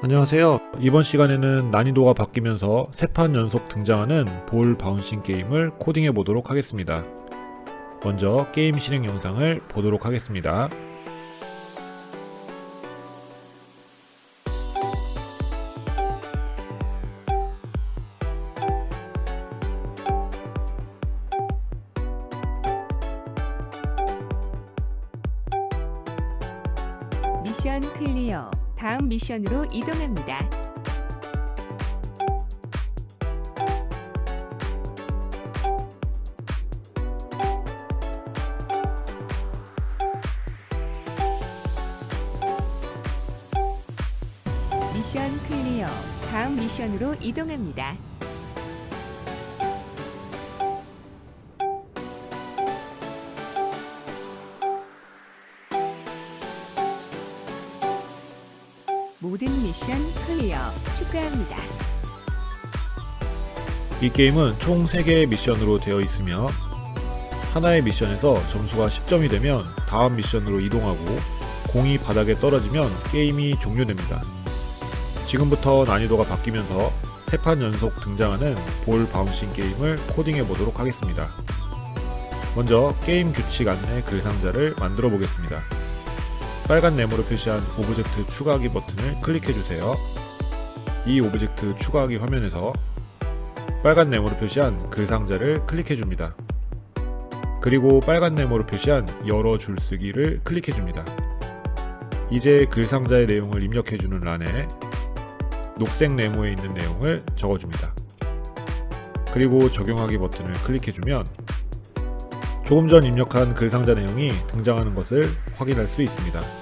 안녕하세요. 이번 시간에는 난이도가 바뀌면서 3판 연속 등장하는 볼 바운싱 게임을 코딩해 보도록 하겠습니다. 먼저 게임 실행 영상을 보도록 하겠습니다. 미션 클리어. 다음 미션으로 이동합니다. 미션 클리어. 다음 미션으로 이동합니다. 모든 미션 클리어 축하합니다. 이 게임은 총 3개의 미션으로 되어 있으며 하나의 미션에서 점수가 10점이 되면 다음 미션으로 이동하고 공이 바닥에 떨어지면 게임이 종료됩니다. 지금부터 난이도가 바뀌면서 3판 연속 등장하는 볼 바운싱 게임을 코딩해 보도록 하겠습니다. 먼저 게임 규칙 안내 글 상자를 만들어 보겠습니다. 빨간 네모로 표시한 오브젝트 추가하기 버튼을 클릭해주세요. 이 오브젝트 추가하기 화면에서 빨간 네모로 표시한 글 상자를 클릭해줍니다. 그리고 빨간 네모로 표시한 여러 줄쓰기를 클릭해줍니다. 이제 글 상자의 내용을 입력해주는 란에 녹색 네모에 있는 내용을 적어줍니다. 그리고 적용하기 버튼을 클릭해주면 조금 전 입력한 글 상자 내용이 등장하는 것을 확인할 수 있습니다.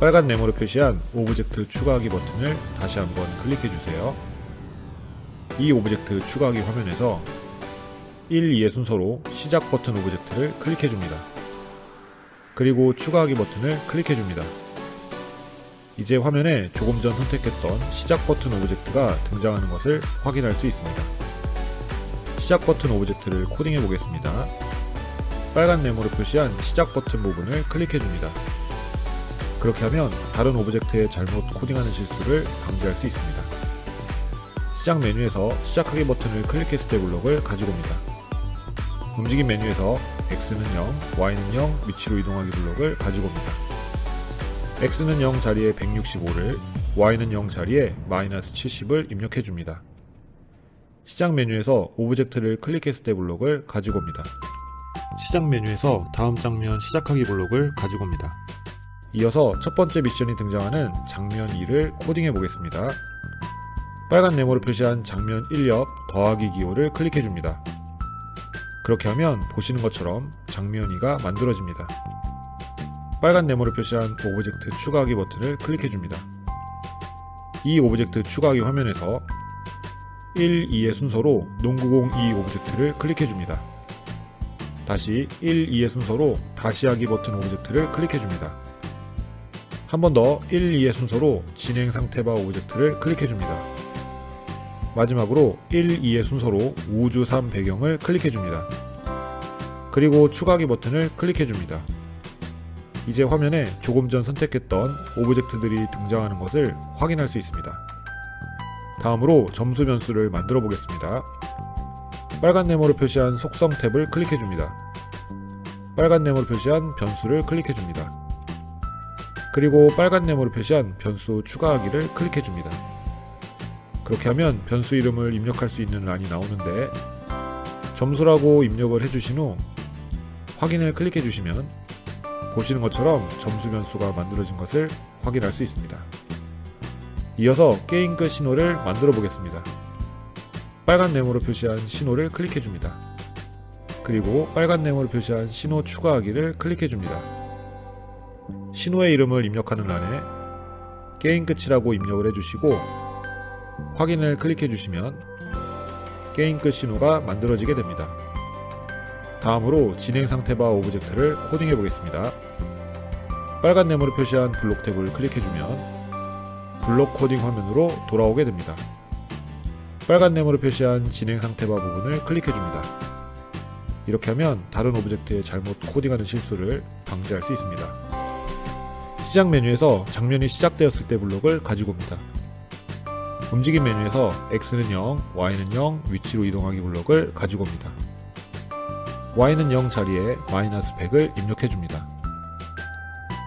빨간 네모로 표시한 오브젝트 추가하기 버튼을 다시 한번 클릭해주세요. 이 오브젝트 추가하기 화면에서 1, 2의 순서로 시작 버튼 오브젝트를 클릭해줍니다. 그리고 추가하기 버튼을 클릭해줍니다. 이제 화면에 조금 전 선택했던 시작 버튼 오브젝트가 등장하는 것을 확인할 수 있습니다. 시작 버튼 오브젝트를 코딩해 보겠습니다. 빨간 네모로 표시한 시작 버튼 부분을 클릭해줍니다. 그렇게 하면 다른 오브젝트에 잘못 코딩하는 실수를 방지할 수 있습니다. 시작 메뉴에서 시작하기 버튼을 클릭했을 때 블록을 가지고 옵니다. 움직임 메뉴에서 X는 0, Y는 0 위치로 이동하기 블록을 가지고 옵니다. X는 0 자리에 165를, Y는 0 자리에 마이너스 70을 입력해줍니다. 시작 메뉴에서 오브젝트를 클릭했을 때 블록을 가지고 옵니다. 시작 메뉴에서 다음 장면 시작하기 블록을 가지고 옵니다. 이어서 첫 번째 미션이 등장하는 장면 2를 코딩해 보겠습니다. 빨간 네모로 표시한 장면 1 옆 더하기 기호를 클릭해 줍니다. 그렇게 하면 보시는 것처럼 장면 2가 만들어집니다. 빨간 네모로 표시한 오브젝트 추가하기 버튼을 클릭해 줍니다. 이 오브젝트 추가하기 화면에서 1, 2의 순서로 농구공 2 오브젝트를 클릭해 줍니다. 다시 1, 2의 순서로 다시 하기 버튼 오브젝트를 클릭해 줍니다. 한 번 더 1, 2의 순서로 진행 상태바 오브젝트를 클릭해 줍니다. 마지막으로 1, 2의 순서로 우주 3 배경을 클릭해 줍니다. 그리고 추가하기 버튼을 클릭해 줍니다. 이제 화면에 조금 전 선택했던 오브젝트들이 등장하는 것을 확인할 수 있습니다. 다음으로 점수 변수를 만들어 보겠습니다. 빨간 네모로 표시한 속성 탭을 클릭해 줍니다. 빨간 네모로 표시한 변수를 클릭해 줍니다. 그리고 빨간 네모로 표시한 변수 추가하기를 클릭해 줍니다. 그렇게 하면 변수 이름을 입력할 수 있는 란이 나오는데 점수라고 입력을 해주신 후 확인을 클릭해 주시면 보시는 것처럼 점수 변수가 만들어진 것을 확인할 수 있습니다. 이어서 게임 끝 신호를 만들어 보겠습니다. 빨간 네모로 표시한 신호를 클릭해 줍니다. 그리고 빨간 네모로 표시한 신호 추가하기를 클릭해 줍니다. 신호의 이름을 입력하는 란에 게임 끝이라고 입력을 해주시고 확인을 클릭해 주시면 게임 끝 신호가 만들어지게 됩니다. 다음으로 진행 상태 바 오브젝트를 코딩해 보겠습니다. 빨간 네모로 표시한 블록 탭을 클릭해 주면 블록 코딩 화면으로 돌아오게 됩니다. 빨간 네모로 표시한 진행 상태 바 부분을 클릭해 줍니다. 이렇게 하면 다른 오브젝트에 잘못 코딩하는 실수를 방지할 수 있습니다. 시작 메뉴에서 장면이 시작되었을 때 블록을 가지고 옵니다. 움직임 메뉴에서 X는 0, Y는 0, 위치로 이동하기 블록을 가지고 옵니다. Y는 0 자리에 마이너스 100을 입력해줍니다.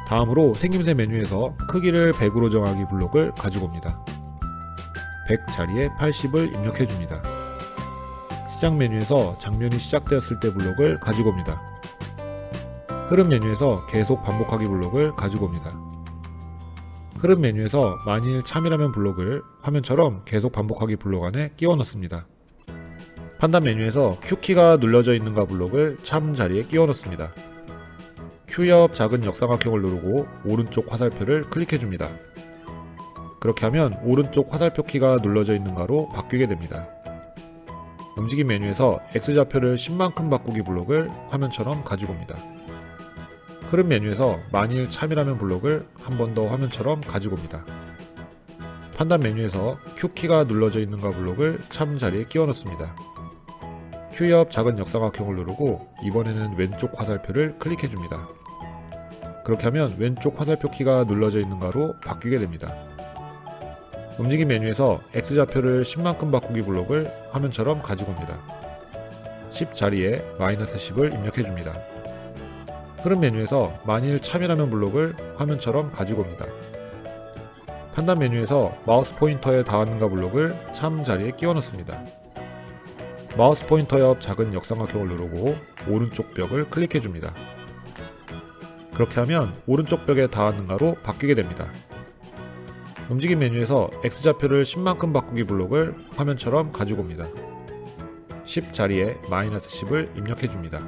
다음으로 생김새 메뉴에서 크기를 100으로 정하기 블록을 가지고 옵니다. 100 자리에 80을 입력해줍니다. 시작 메뉴에서 장면이 시작되었을 때 블록을 가지고 옵니다. 흐름 메뉴에서 계속 반복하기 블록을 가지고 옵니다. 흐름 메뉴에서 만일 참이라면 블록을 화면처럼 계속 반복하기 블록 안에 끼워 넣습니다. 판단 메뉴에서 Q키가 눌러져 있는가 블록을 참 자리에 끼워 넣습니다. Q 옆 작은 역삼각형을 누르고 오른쪽 화살표를 클릭해 줍니다. 그렇게 하면 오른쪽 화살표 키가 눌러져 있는가로 바뀌게 됩니다. 움직임 메뉴에서 X좌표를 10만큼 바꾸기 블록을 화면처럼 가지고 옵니다. 흐름 메뉴에서 만일 참이라면 블록을 한 번 더 화면처럼 가지고 옵니다. 판단 메뉴에서 Q키가 눌러져 있는가 블록을 참 자리에 끼워 넣습니다. Q 옆 작은 역삼각형을 누르고 이번에는 왼쪽 화살표를 클릭해 줍니다. 그렇게 하면 왼쪽 화살표 키가 눌러져 있는가로 바뀌게 됩니다. 움직임 메뉴에서 X좌표를 10만큼 바꾸기 블록을 화면처럼 가지고 옵니다. 10 자리에 마이너스 10을 입력해 줍니다. 흐름 메뉴에서 만일 참이라면 블록을 화면처럼 가지고 옵니다. 판단 메뉴에서 마우스 포인터에 닿았는가 블록을 참 자리에 끼워 넣습니다. 마우스 포인터 옆 작은 역삼각형을 누르고 오른쪽 벽을 클릭해 줍니다. 그렇게 하면 오른쪽 벽에 닿았는가로 바뀌게 됩니다. 움직임 메뉴에서 X좌표를 10만큼 바꾸기 블록을 화면처럼 가지고 옵니다. 10 자리에 마이너스 10을 입력해 줍니다.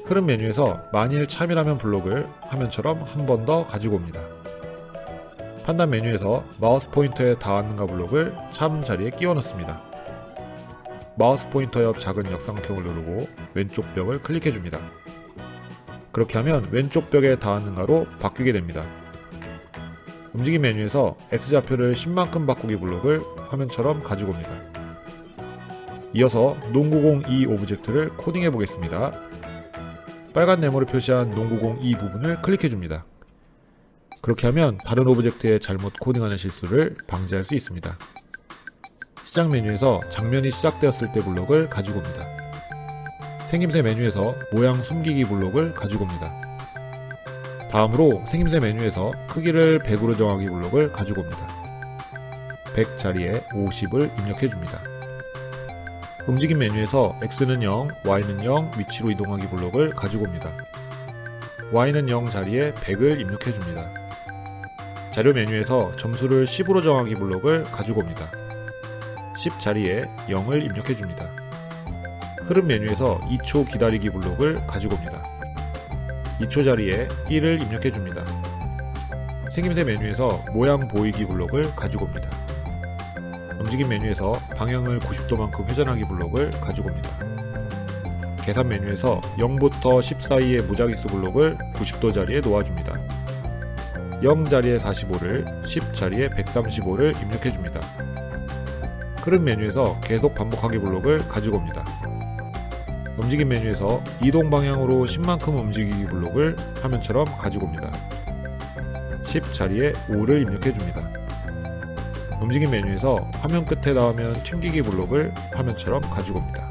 흐름 메뉴에서 만일 참이라면 블록을 화면처럼 한 번 더 가지고 옵니다. 판단 메뉴에서 마우스 포인터에 닿았는가 블록을 참 자리에 끼워 넣습니다. 마우스 포인터 옆 작은 역삼각형을 누르고 왼쪽 벽을 클릭해 줍니다. 그렇게 하면 왼쪽 벽에 닿았는가로 바뀌게 됩니다. 움직임 메뉴에서 X좌표를 10만큼 바꾸기 블록을 화면처럼 가지고 옵니다. 이어서 농구공 2 오브젝트를 코딩해 보겠습니다. 빨간 네모를 표시한 농구공 2 부분을 클릭해 줍니다. 그렇게 하면 다른 오브젝트에 잘못 코딩하는 실수를 방지할 수 있습니다. 시작 메뉴에서 장면이 시작되었을 때 블록을 가지고 옵니다. 생김새 메뉴에서 모양 숨기기 블록을 가지고 옵니다. 다음으로 생김새 메뉴에서 크기를 100으로 정하기 블록을 가지고 옵니다. 100 자리에 50을 입력해 줍니다. 움직임 메뉴에서 X는 0, Y는 0, 위치로 이동하기 블록을 가지고 옵니다. Y는 0 자리에 100을 입력해 줍니다. 자료 메뉴에서 점수를 10으로 정하기 블록을 가지고 옵니다. 10 자리에 0을 입력해 줍니다. 흐름 메뉴에서 2초 기다리기 블록을 가지고 옵니다. 2초 자리에 1을 입력해 줍니다. 생김새 메뉴에서 모양 보이기 블록을 가지고 옵니다. 움직임 메뉴에서 방향을 90도만큼 회전하기 블록을 가지고 옵니다. 계산 메뉴에서 0부터 10 사이의 무작위수 블록을 90도 자리에 놓아줍니다. 0 자리에 45를, 10 자리에 135를 입력해 줍니다. 흐름 메뉴에서 계속 반복하기 블록을 가지고 옵니다. 움직임 메뉴에서 이동 방향으로 10만큼 움직이기 블록을 화면처럼 가지고 옵니다. 10 자리에 5를 입력해 줍니다. 움직임 메뉴에서 화면 끝에 닿으면 튕기기 블록을 화면처럼 가지고 옵니다.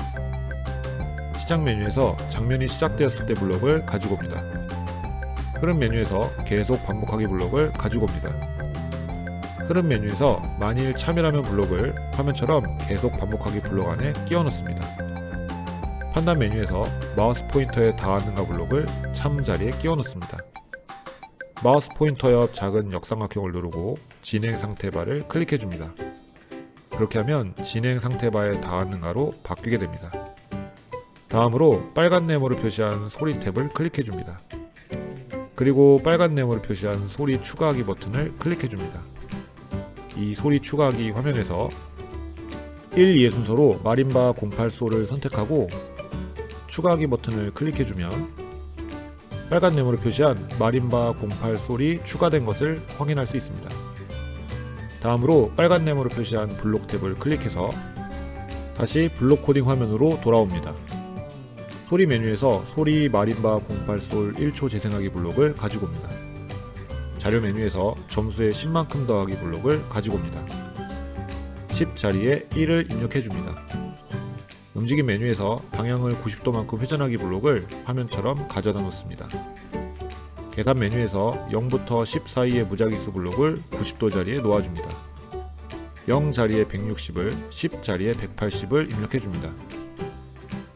시작 메뉴에서 장면이 시작되었을 때 블록을 가지고 옵니다. 흐름 메뉴에서 계속 반복하기 블록을 가지고 옵니다. 흐름 메뉴에서 만일 참이라면 블록을 화면처럼 계속 반복하기 블록 안에 끼워 넣습니다. 판단 메뉴에서 마우스 포인터에 닿았는가 블록을 참 자리에 끼워 넣습니다. 마우스 포인터 옆 작은 역삼각형을 누르고 진행 상태 바를 클릭해 줍니다. 그렇게 하면 진행 상태 바에 닿았는가로 바뀌게 됩니다. 다음으로 빨간 네모를 표시한 소리 탭을 클릭해 줍니다. 그리고 빨간 네모를 표시한 소리 추가하기 버튼을 클릭해 줍니다. 이 소리 추가하기 화면에서 1, 2의 순서로 마림바 08소를 선택하고 추가하기 버튼을 클릭해 주면 빨간 네모를 표시한 마림바 08 소리 추가된 것을 확인할 수 있습니다. 다음으로 빨간 네모를 표시한 블록 탭을 클릭해서 다시 블록 코딩 화면으로 돌아옵니다. 소리 메뉴에서 소리 마림바 08솔 1초 재생하기 블록을 가지고 옵니다. 자료 메뉴에서 점수의 10만큼 더하기 블록을 가지고 옵니다. 10 자리에 1을 입력해줍니다. 움직임 메뉴에서 방향을 90도만큼 회전하기 블록을 화면처럼 가져다 놓습니다. 계산 메뉴에서 0부터 10 사이의 무작위수 블록을 90도 자리에 놓아줍니다. 0 자리에 160을, 10 자리에 180을 입력해줍니다.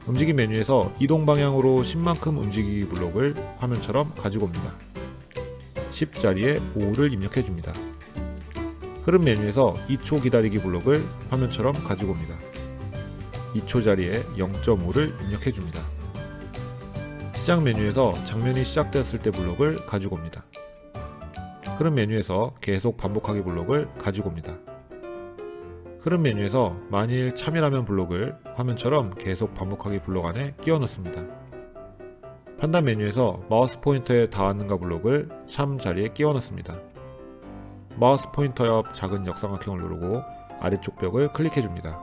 움직임 메뉴에서 이동 방향으로 10만큼 움직이기 블록을 화면처럼 가지고 옵니다. 10 자리에 5를 입력해줍니다. 흐름 메뉴에서 2초 기다리기 블록을 화면처럼 가지고 옵니다. 2초 자리에 0.5를 입력해줍니다. 시작 메뉴에서 장면이 시작되었을 때 블록을 가지고 옵니다. 흐름 메뉴에서 계속 반복하기 블록을 가지고 옵니다. 흐름 메뉴에서 만일 참이라면 블록을 화면처럼 계속 반복하기 블록 안에 끼워 넣습니다. 판단 메뉴에서 마우스 포인터에 닿았는가 블록을 참 자리에 끼워 넣습니다. 마우스 포인터 옆 작은 역삼각형을 누르고 아래쪽 벽을 클릭해 줍니다.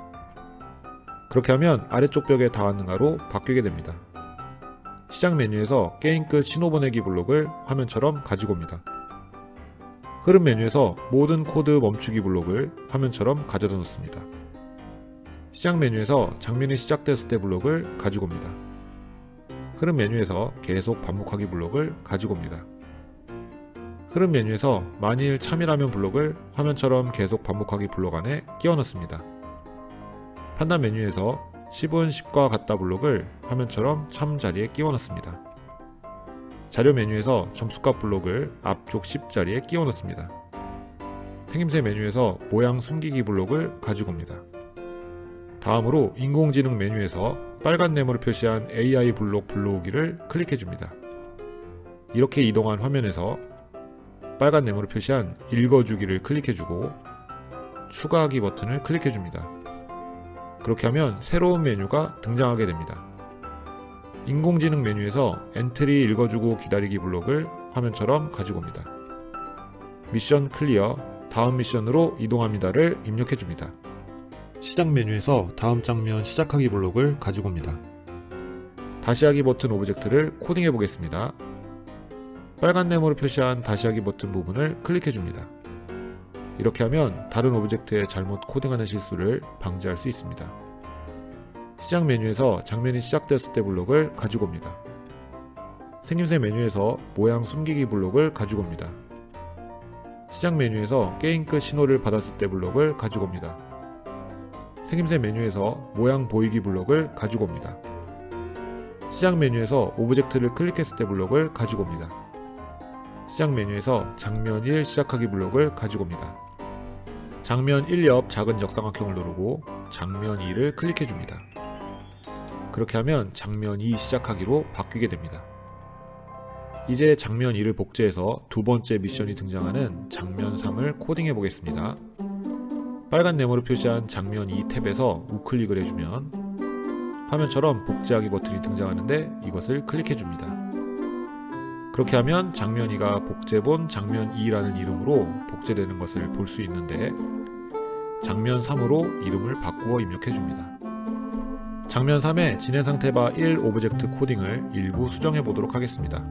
그렇게 하면 아래쪽 벽에 닿았는가로 바뀌게 됩니다. 시작 메뉴에서 게임 끝 신호 보내기 블록을 화면처럼 가지고 옵니다. 흐름 메뉴에서 모든 코드 멈추기 블록을 화면처럼 가져다 놓습니다. 시작 메뉴에서 장면이 시작되었을 때 블록을 가지고 옵니다. 흐름 메뉴에서 계속 반복하기 블록을 가지고 옵니다. 흐름 메뉴에서 만일 참이라면 블록을 화면처럼 계속 반복하기 블록 안에 끼워 넣습니다. 판단 메뉴에서 10은 10과 같다 블록을 화면처럼 참 자리에 끼워 넣습니다. 자료 메뉴에서 점수값 블록을 앞쪽 10 자리에 끼워 넣습니다. 생김새 메뉴에서 모양 숨기기 블록을 가지고 옵니다. 다음으로 인공지능 메뉴에서 빨간 네모를 표시한 AI 블록 불러오기를 클릭해 줍니다. 이렇게 이동한 화면에서 빨간 네모를 표시한 읽어주기를 클릭해 주고 추가하기 버튼을 클릭해 줍니다. 그렇게 하면 새로운 메뉴가 등장하게 됩니다. 인공지능 메뉴에서 엔트리 읽어주고 기다리기 블록을 화면처럼 가지고 옵니다. 미션 클리어, 다음 미션으로 이동합니다를 입력해 줍니다. 시작 메뉴에서 다음 장면 시작하기 블록을 가지고 옵니다. 다시 하기 버튼 오브젝트를 코딩해 보겠습니다. 빨간 네모를 표시한 다시 하기 버튼 부분을 클릭해 줍니다. 이렇게 하면 다른 오브젝트에 잘못 코딩하는 실수를 방지할 수 있습니다. 시작 메뉴에서 장면이 시작되었을 때 블록을 가지고 옵니다. 생김새 메뉴에서 모양 숨기기 블록을 가지고 옵니다. 시작 메뉴에서 게임 끝 신호를 받았을 때 블록을 가지고 옵니다. 생김새 메뉴에서 모양 보이기 블록을 가지고 옵니다. 시작 메뉴에서 오브젝트를 클릭했을 때 블록을 가지고 옵니다. 시작 메뉴에서 장면 1 시작하기 블록을 가지고 옵니다. 장면 1 옆 작은 역삼각형을 누르고 장면 2를 클릭해 줍니다. 그렇게 하면 장면 2 시작하기로 바뀌게 됩니다. 이제 장면 2를 복제해서 두 번째 미션이 등장하는 장면 3을 코딩해 보겠습니다. 빨간 네모를 표시한 장면 2 탭에서 우클릭을 해주면 화면처럼 복제하기 버튼이 등장하는데 이것을 클릭해 줍니다. 그렇게 하면 장면 2가 복제본 장면 2라는 이름으로 복제되는 것을 볼 수 있는데 장면 3으로 이름을 바꾸어 입력해 줍니다. 장면 3의 진행 상태 바 1 오브젝트 코딩을 일부 수정해 보도록 하겠습니다.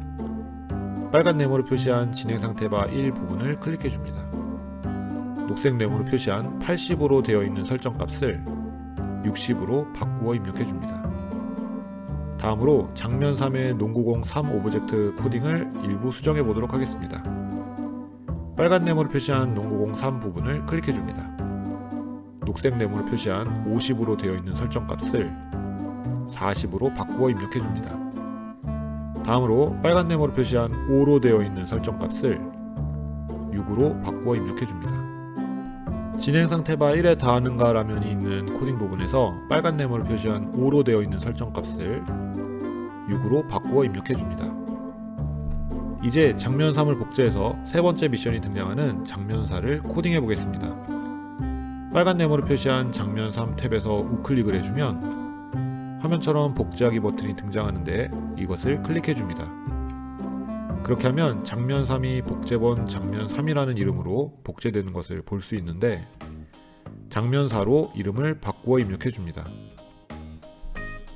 빨간 네모를 표시한 진행 상태 바 1 부분을 클릭해 줍니다. 녹색 네모를 표시한 80으로 되어 있는 설정 값을 60으로 바꾸어 입력해 줍니다. 다음으로 장면 3의 농구공 3 오브젝트 코딩을 일부 수정해 보도록 하겠습니다. 빨간 네모를 표시한 농구공 3 부분을 클릭해 줍니다. 녹색 네모를 표시한 50으로 되어 있는 설정 값을 40으로 바꾸어 입력해 줍니다. 다음으로 빨간 네모를 표시한 5로 되어 있는 설정 값을 6으로 바꾸어 입력해 줍니다. 진행 상태 바 1에 닿았는가 라면이 있는 코딩 부분에서 빨간 네모를 표시한 5로 되어 있는 설정 값을 6으로 바꾸어 입력해 줍니다. 이제 장면 3을 복제해서 세 번째 미션이 등장하는 장면 4를 코딩해 보겠습니다. 빨간 네모를 표시한 장면 3 탭에서 우클릭을 해주면 화면처럼 복제하기 버튼이 등장하는데 이것을 클릭해 줍니다. 그렇게 하면 장면 3이 복제본 장면 3이라는 이름으로 복제되는 것을 볼 수 있는데 장면 4로 이름을 바꾸어 입력해 줍니다.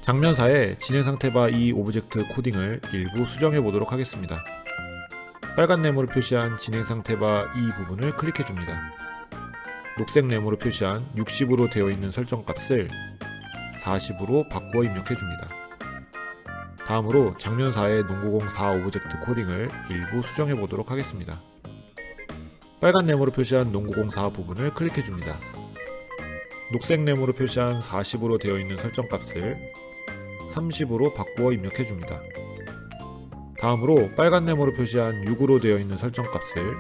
장면 4의 진행 상태 바 2 오브젝트 코딩을 일부 수정해 보도록 하겠습니다. 빨간 네모로 표시한 진행 상태 바 이 부분을 클릭해 줍니다. 녹색 네모로 표시한 60으로 되어 있는 설정값을 40으로 바꾸어 입력해 줍니다. 다음으로 장면 4의 농구공 4 오브젝트 코딩을 일부 수정해 보도록 하겠습니다. 빨간 네모로 표시한 농구공 4 부분을 클릭해 줍니다. 녹색 네모로 표시한 40으로 되어 있는 설정값을 30으로 바꾸어 입력해 줍니다. 다음으로 빨간 네모로 표시한 6으로 되어 있는 설정값을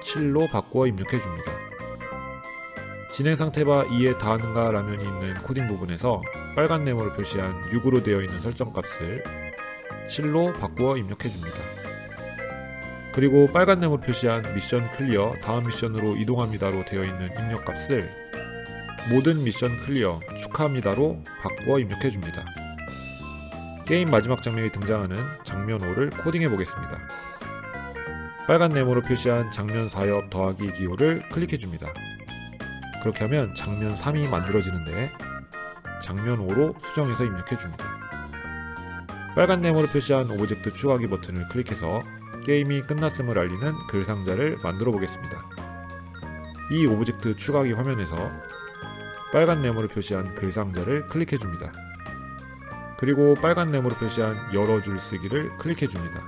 7로 바꾸어 입력해 줍니다. 진행 상태 바 2에 닿는가 라면이 있는 코딩 부분에서 빨간 네모로 표시한 6으로 되어 있는 설정값을 7로 바꾸어 입력해 줍니다. 그리고 빨간 네모로 표시한 미션 클리어 다음 미션으로 이동합니다로 되어 있는 입력값을 모든 미션 클리어 축하합니다로 바꾸어 입력해 줍니다. 게임 마지막 장면이 등장하는 장면 5를 코딩해 보겠습니다. 빨간 네모로 표시한 장면 4옆 더하기 기호를 클릭해 줍니다. 그렇게 하면 장면 3이 만들어지는데 장면 5로 수정해서 입력해 줍니다. 빨간 네모로 표시한 오브젝트 추가하기 버튼을 클릭해서 게임이 끝났음을 알리는 글 상자를 만들어 보겠습니다. 이 오브젝트 추가하기 화면에서 빨간 네모로 표시한 글 상자를 클릭해 줍니다. 그리고 빨간 네모로 표시한 여러 줄 쓰기를 클릭해 줍니다.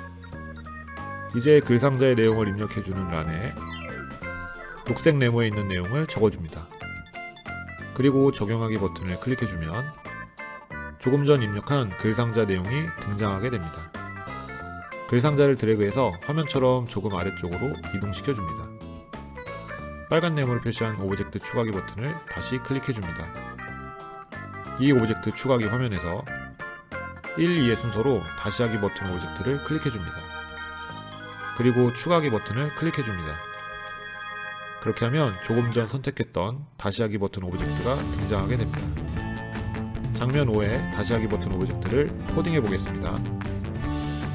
이제 글 상자의 내용을 입력해 주는 란에 녹색 네모에 있는 내용을 적어줍니다. 그리고 적용하기 버튼을 클릭해주면 조금 전 입력한 글 상자 내용이 등장하게 됩니다. 글 상자를 드래그해서 화면처럼 조금 아래쪽으로 이동시켜줍니다. 빨간 네모를 표시한 오브젝트 추가하기 버튼을 다시 클릭해줍니다. 이 오브젝트 추가하기 화면에서 1, 2의 순서로 다시 하기 버튼 오브젝트를 클릭해줍니다. 그리고 추가하기 버튼을 클릭해줍니다. 그렇게 하면 조금 전 선택했던 다시 하기 버튼 오브젝트가 등장하게 됩니다. 장면 5의 다시 하기 버튼 오브젝트를 코딩해 보겠습니다.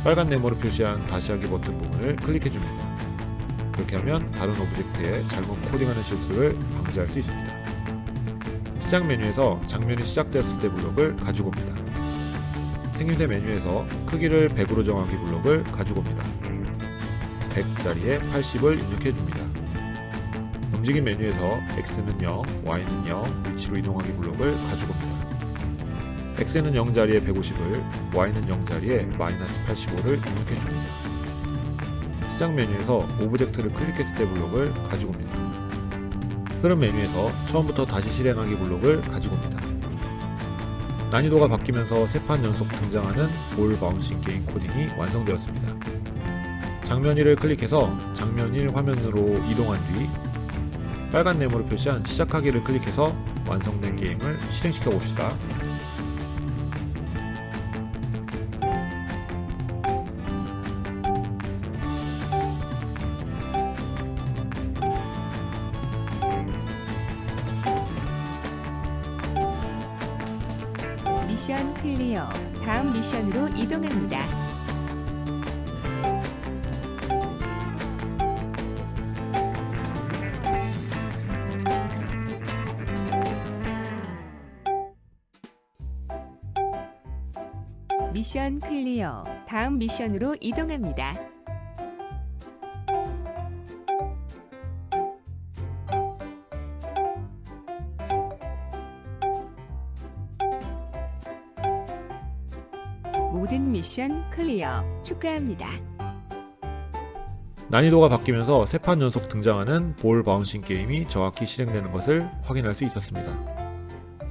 빨간 네모로 표시한 다시 하기 버튼 부분을 클릭해 줍니다. 그렇게 하면 다른 오브젝트에 잘못 코딩하는 실수를 방지할 수 있습니다. 시작 메뉴에서 장면이 시작되었을 때 블록을 가지고 옵니다. 생김새 메뉴에서 크기를 100으로 정하기 블록을 가지고 옵니다. 100자리에 80을 입력해 줍니다. 움직임 메뉴에서 X는 0, Y는 0, 위치로 이동하기 블록을 가지고 옵니다. X는 0 자리에 150을, Y는 0 자리에 마이너스 85를 입력해 줍니다. 시작 메뉴에서 오브젝트를 클릭했을 때 블록을 가지고 옵니다. 흐름 메뉴에서 처음부터 다시 실행하기 블록을 가지고 옵니다. 난이도가 바뀌면서 3판 연속 등장하는 볼 바운싱 게임 코딩이 완성되었습니다. 장면 1을 클릭해서 장면 1 화면으로 이동한 뒤 빨간 네모로 표시한 시작하기를 클릭해서 완성된 게임을 실행시켜 봅시다. 미션 클리어. 다음 미션으로 이동합니다. 미션 클리어. 다음 미션으로 이동합니다. 모든 미션 클리어. 축하합니다. 난이도가 바뀌면서 3판 연속 등장하는 볼 바운싱 게임이 정확히 실행되는 것을 확인할 수 있었습니다.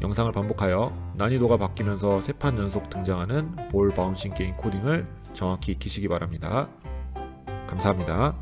영상을 반복하여 난이도가 바뀌면서 3판 연속 등장하는 볼 바운싱 게임 코딩을 정확히 익히시기 바랍니다. 감사합니다.